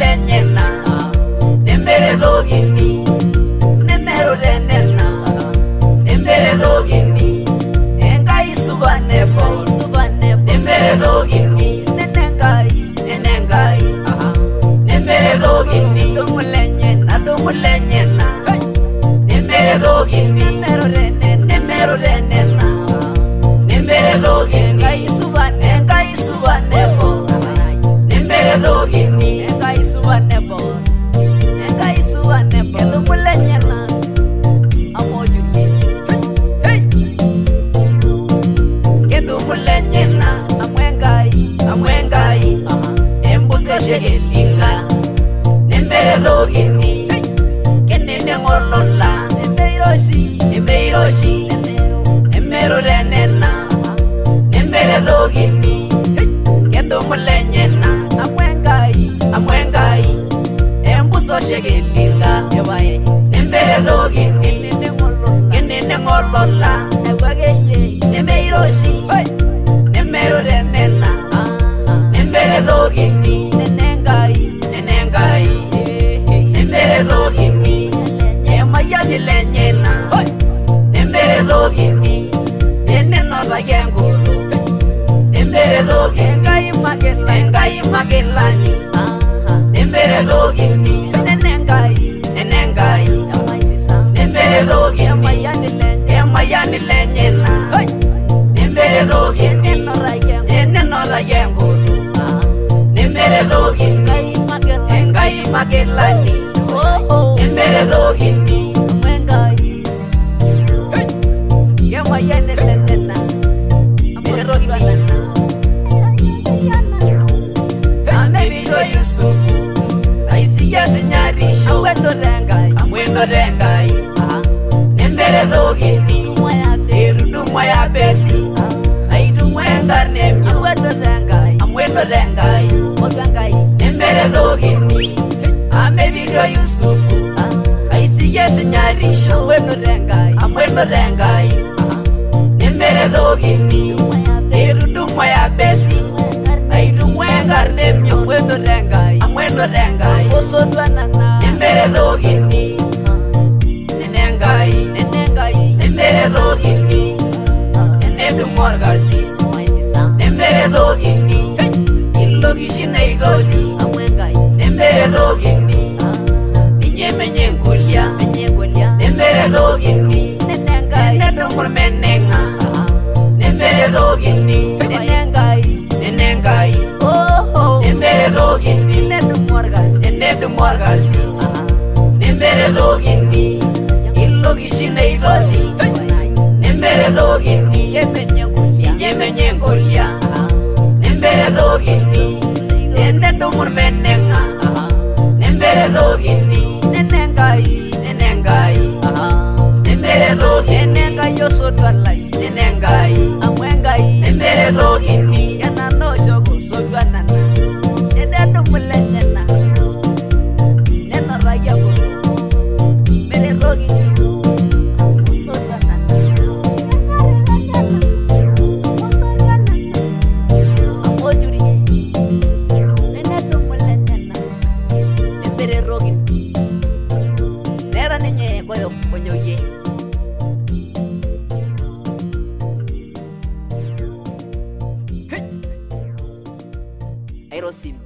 mulenyena nembere logini nemero renena nembere logini engai subanebo nembere logini nenengai nembere logini dumulenyena nembere logini nemero renena nembere logini engai subanebo nembere logini engai subanebo dumulenyena amojulie kedumulenyena amwengai embuse shegelinga nembere logini kenene ngolola emeiroshi emero renena nembere logini kedumulenyena amwengai embuso shegelinga nembere logini kenene ngolola emeiroshi emero renena nembere logini nenengai nembere logini emayani lenyena nembere logini nenenola yengulu nembere logini engai magelani nembere logini nenengai nembere logini emayani lenyena nembere logini nenenola yengulu nembere logini engai magelani nembere logini amebigo Yusufu aisiya sinyarisho amwendo rengai nembere logini erudumwa ya besi aidumwenga nemyo amwendo rengai nembere logini amebigo Yusufu aisiya sinyarisho amwendo rengai nembere logini erudumwa ya besi aidumwenga nemyo amwendo rengai nembere logini nenengai nembere logini enedumorgasis nembere logini ilogishina igodi nembere logini inyemenyengulia nembere logini enedumurmenenga nembere logini nenengai nembere logini enedumorgasis nembere logini ilogishina igodi nembere logini inyemenyengulia nembere logini enedumurmenenga nembere logini nenengai nembere logini nenengai yosodwalai nenengai amwengai nembere logini yanano jogo sodwanana ededumulenyena nenorayabo mere logini sodwanana amojuri nenedumulenyena nembere logini nera nenye koyo konyoye Aerosim